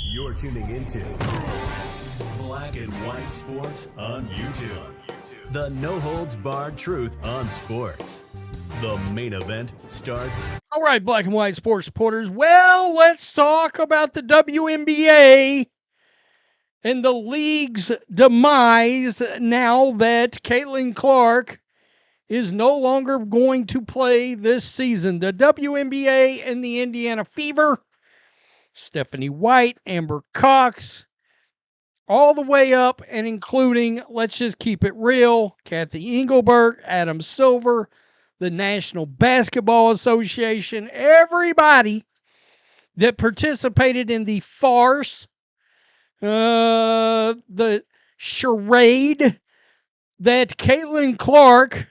You're tuning into Black and White Sports on YouTube. The no-holds-barred truth on sports. The main event starts. All right, Black and White Sports supporters. Well, let's talk about the WNBA and the league's demise now that Caitlin Clark is no longer going to play this season. The WNBA and the Indiana Fever, Stephanie White, Amber Cox, all the way up and including, let's just keep it real, Kathy Engelbert, Adam Silver, the National Basketball Association, everybody that participated in the farce, the charade that Caitlin Clark,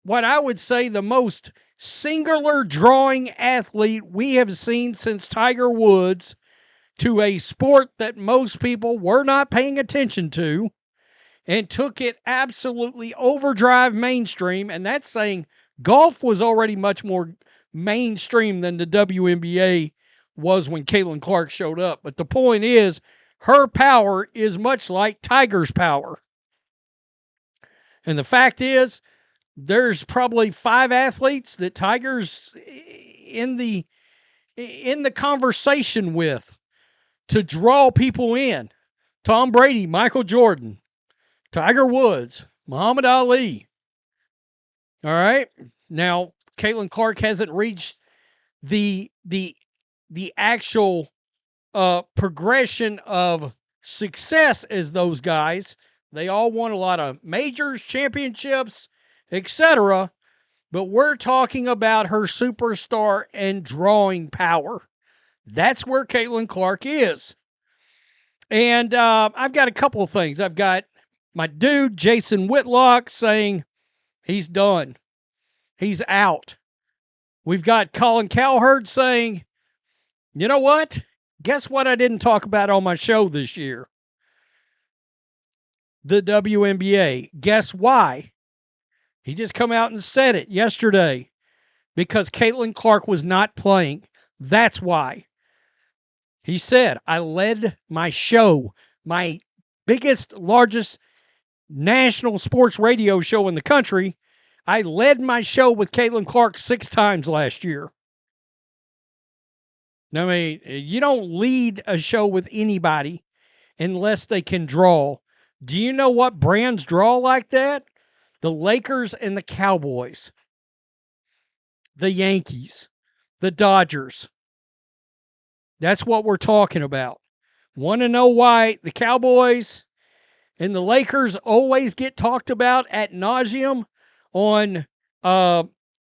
what I would say the most singular drawing athlete we have seen since Tiger Woods, to a sport that most people were not paying attention to, and took it absolutely overdrive mainstream. And that's saying golf was already much more mainstream than the WNBA was when Caitlin Clark showed up. But the point is, her power is much like Tiger's power. And the fact is, there's probably 5 athletes that Tiger's in the conversation with to draw people in. Tom Brady, Michael Jordan, Tiger Woods, Muhammad Ali. All right. Now, Caitlin Clark hasn't reached the actual progression of success as those guys. They all won a lot of majors, championships, etc. But we're talking about her superstar and drawing power. That's where Caitlin Clark is. And I've got a couple of things. I've got my dude, Jason Whitlock, saying he's done. He's out. We've got Colin Cowherd saying, you know what? Guess what I didn't talk about on my show this year? The WNBA. Guess why? He just come out and said it yesterday. Because Caitlin Clark was not playing. That's why. He said, I led my show, my biggest, largest national sports radio show in the country. I led my show with Caitlin Clark 6 times last year. I mean, you don't lead a show with anybody unless they can draw. Do you know what brands draw like that? The Lakers and the Cowboys. The Yankees. The Dodgers. That's what we're talking about. Want to know why the Cowboys and the Lakers always get talked about ad nauseum on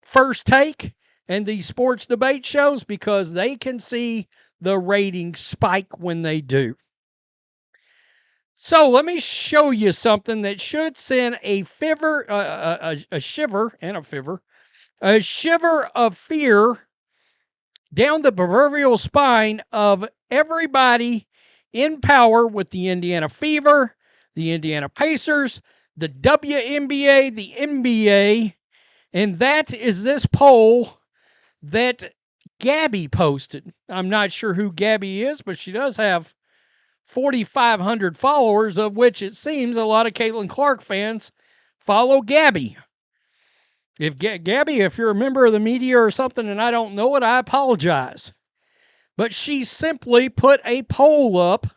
First Take and these sports debate shows? Because they can see the ratings spike when they do. So let me show you something that should send a shiver of fear down the proverbial spine of everybody in power with the Indiana Fever, the Indiana Pacers, the WNBA, the NBA, and that is this poll that Gabby posted. I'm not sure who Gabby is, but she does have 4,500 followers, of which it seems a lot of Caitlin Clark fans follow Gabby. If Gabby, if you're a member of the media or something and I don't know it, I apologize. But she simply put a poll up.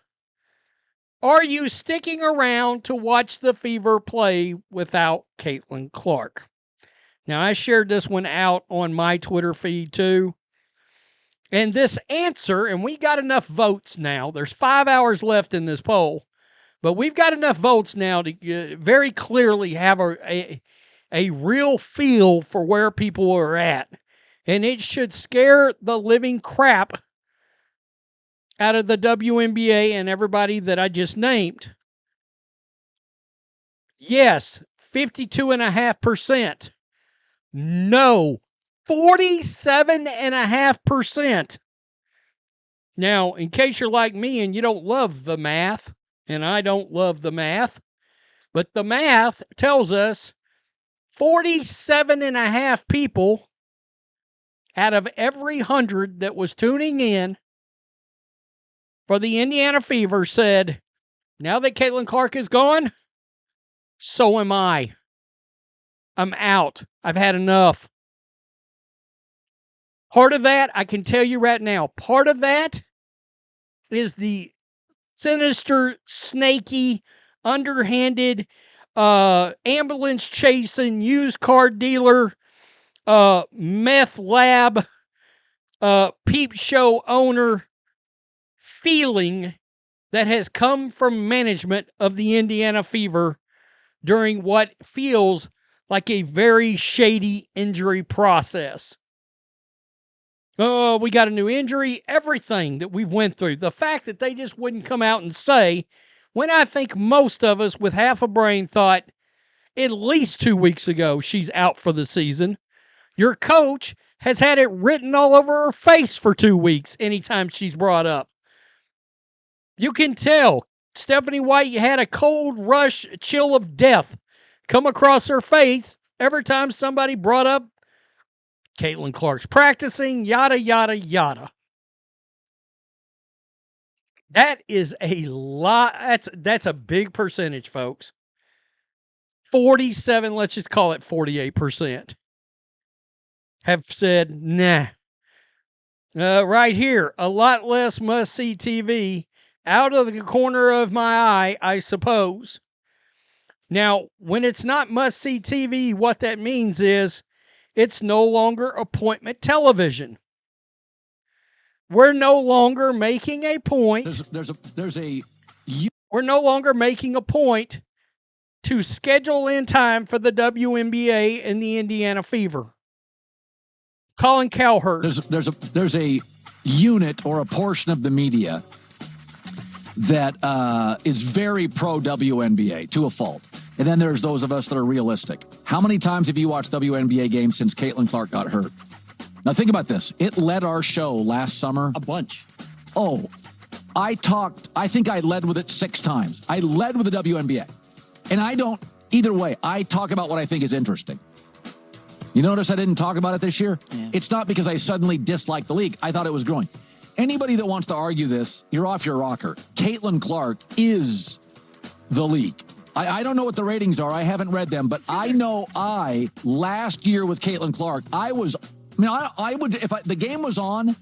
Are you sticking around to watch the Fever play without Caitlin Clark? Now, I shared this one out on my Twitter feed too. And this answer, and we got enough votes now. There's 5 hours left in this poll. But we've got enough votes now to very clearly have a real feel for where people are at. And it should scare the living crap out of the WNBA and everybody that I just named. Yes, 52.5%. No, 47.5%. Now, in case you're like me and you don't love the math, and I don't love the math, but the math tells us 47.5 people out of every 100 that was tuning in for the Indiana Fever said, now that Caitlin Clark is gone, so am I. I'm out. I've had enough. Part of that, I can tell you right now, part of that is the sinister, snaky, underhanded, ambulance chasing, used car dealer, meth lab, peep show owner feeling that has come from management of the Indiana Fever during what feels like a very shady injury process. Oh, we got a new injury, everything that we've went through. The fact that they just wouldn't come out and say, when I think most of us with half a brain thought at least 2 weeks ago she's out for the season. Your coach has had it written all over her face for 2 weeks anytime she's brought up. You can tell Stephanie White had a cold rush chill of death come across her face every time somebody brought up Caitlin Clark's practicing, yada, yada, yada. That is a lot. That's a big percentage, folks. 47, let's just call it 48%, have said, nah. Right here, a lot less must-see TV out of the corner of my eye, I suppose. Now, when it's not must-see TV, what that means is it's no longer appointment television. We're no longer making a point. We're no longer making a point to schedule in time for the WNBA and the Indiana Fever. Colin Cowherd. There's a unit or a portion of the media that is very pro WNBA to a fault. And then there's those of us that are realistic. How many times have you watched WNBA games since Caitlin Clark got hurt? Now think about this. It led our show last summer. A bunch. Oh, I think I led with it 6 times. I led with the WNBA. And I don't, either way, I talk about what I think is interesting. You notice I didn't talk about it this year? Yeah. It's not because I suddenly disliked the league. I thought it was growing. Anybody that wants to argue this, you're off your rocker. Caitlin Clark is the league. I don't know what the ratings are. I haven't read them, but I know last year with Caitlin Clark, I would, if the game was on,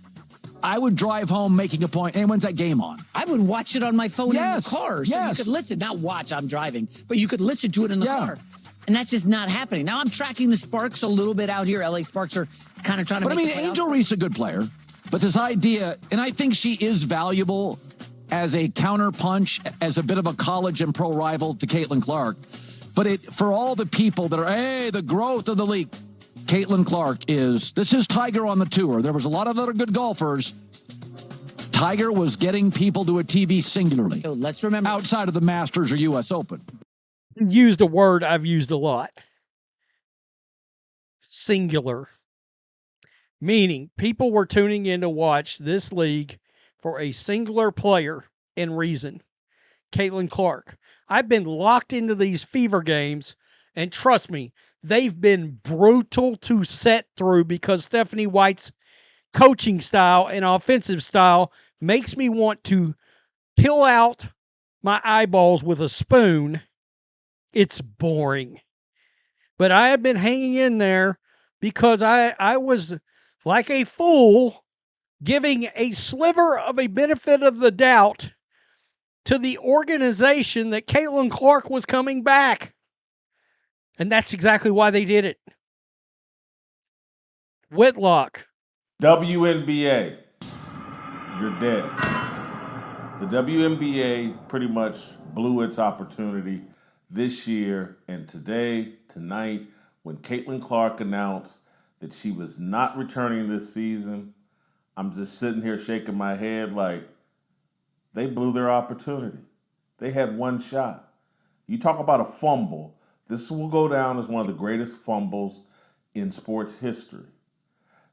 I would drive home making a point. Hey, when's that game on? I would watch it on my phone in the car. So yes. You could listen, not watch, I'm driving, but you could listen to it in the car. And that's just not happening. Now I'm tracking the Sparks a little bit out here. LA Sparks are kind of trying to make Angel Reese a good player, but this idea, and I think she is valuable as a counterpunch, as a bit of a college and pro rival to Caitlin Clark. But for all the people that are, the growth of the league, Caitlin Clark this is Tiger on the tour. There was a lot of other good golfers. Tiger was getting people to a TV singularly. So let's remember, outside of the Masters or U.S. Open. Used a word I've used a lot. Singular. Meaning people were tuning in to watch this league for a singular player and reason. Caitlin Clark. I've been locked into these Fever games, and trust me, they've been brutal to set through because Stephanie White's coaching style and offensive style makes me want to peel out my eyeballs with a spoon. It's boring. But I have been hanging in there because I was like a fool giving a sliver of a benefit of the doubt to the organization that Caitlin Clark was coming back. And that's exactly why they did it. Whitlock. WNBA, you're dead. The WNBA pretty much blew its opportunity this year, and tonight, when Caitlin Clark announced that she was not returning this season, I'm just sitting here shaking my head like they blew their opportunity. They had one shot. You talk about a fumble. This will go down as one of the greatest fumbles in sports history.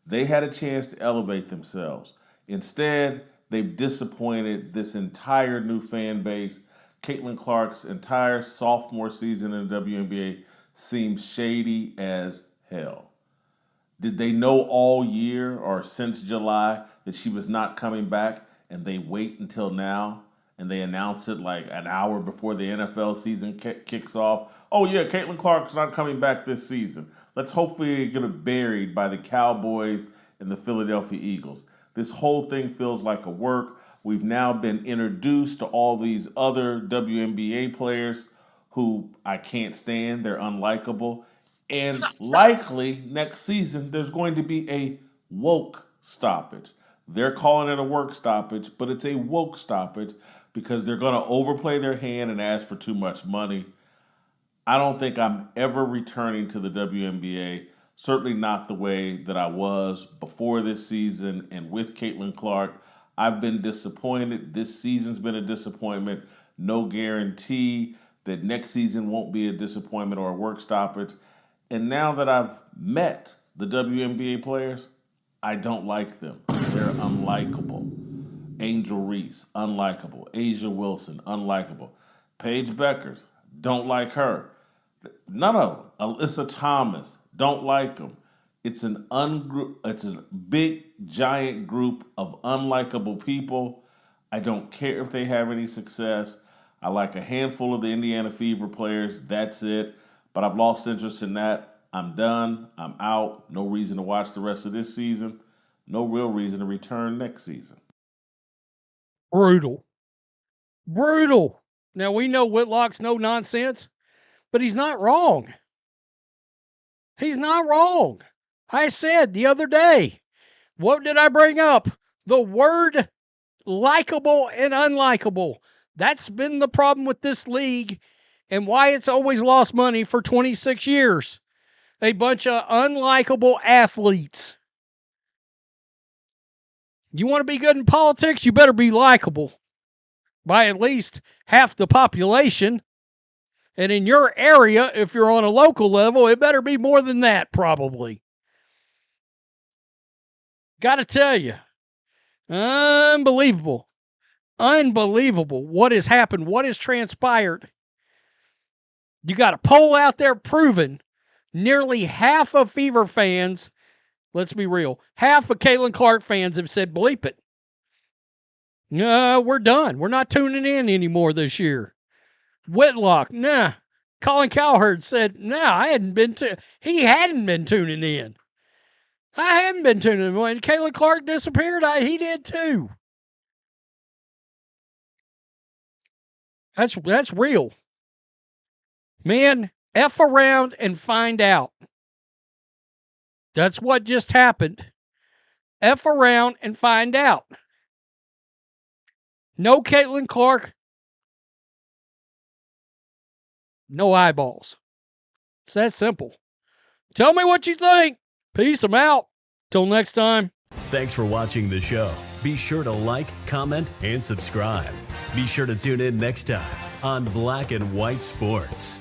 They had a chance to elevate themselves. Instead, they've disappointed this entire new fan base. Caitlin Clark's entire sophomore season in the WNBA seems shady as hell. Did they know all year or since July that she was not coming back, and they wait until now and they announce it like an hour before the NFL season kicks off? Oh yeah, Caitlin Clark's not coming back this season. Let's hopefully get it buried by the Cowboys and the Philadelphia Eagles. This whole thing feels like a work. We've now been introduced to all these other WNBA players who I can't stand. They're unlikable. And likely next season, there's going to be a woke stoppage. They're calling it a work stoppage, but it's a woke stoppage because they're going to overplay their hand and ask for too much money. I don't think I'm ever returning to the WNBA, certainly not the way that I was before this season and with Caitlin Clark. I've been disappointed. This season's been a disappointment. No guarantee that next season won't be a disappointment or a work stoppage. And now that I've met the WNBA players, I don't like them. They're unlikable. Angel Reese, unlikable. Asia Wilson, unlikable. Paige Beckers, don't like her. None of them. Alyssa Thomas, don't like them. It's it's a big, giant group of unlikable people. I don't care if they have any success. I like a handful of the Indiana Fever players. That's it. But I've lost interest in that. I'm done. I'm out. No reason to watch the rest of this season. No real reason to return next season. Brutal. Brutal. Now, we know Whitlock's no nonsense, but he's not wrong. He's not wrong. I said the other day, what did I bring up? The word likable and unlikable. That's been the problem with this league and why it's always lost money for 26 years. A bunch of unlikable athletes. You want to be good in politics, you better be likable by at least half the population. And in your area, if you're on a local level, it better be more than that, probably. Got to tell you, unbelievable. Unbelievable what has happened, what has transpired. You got a poll out there proving nearly half of Fever fans, let's be real, half of Caitlin Clark fans have said bleep it. We're done. We're not tuning in anymore this year. Whitlock, nah. Colin Cowherd said, he hadn't been tuning in. I hadn't been tuning in. When Caitlin Clark disappeared, he did too. That's real. Man, F around and find out. That's what just happened. F around and find out. No Caitlin Clark. No eyeballs. It's that simple. Tell me what you think. Peace. I'm out. Till next time. Thanks for watching the show. Be sure to like, comment, and subscribe. Be sure to tune in next time on Black and White Sports.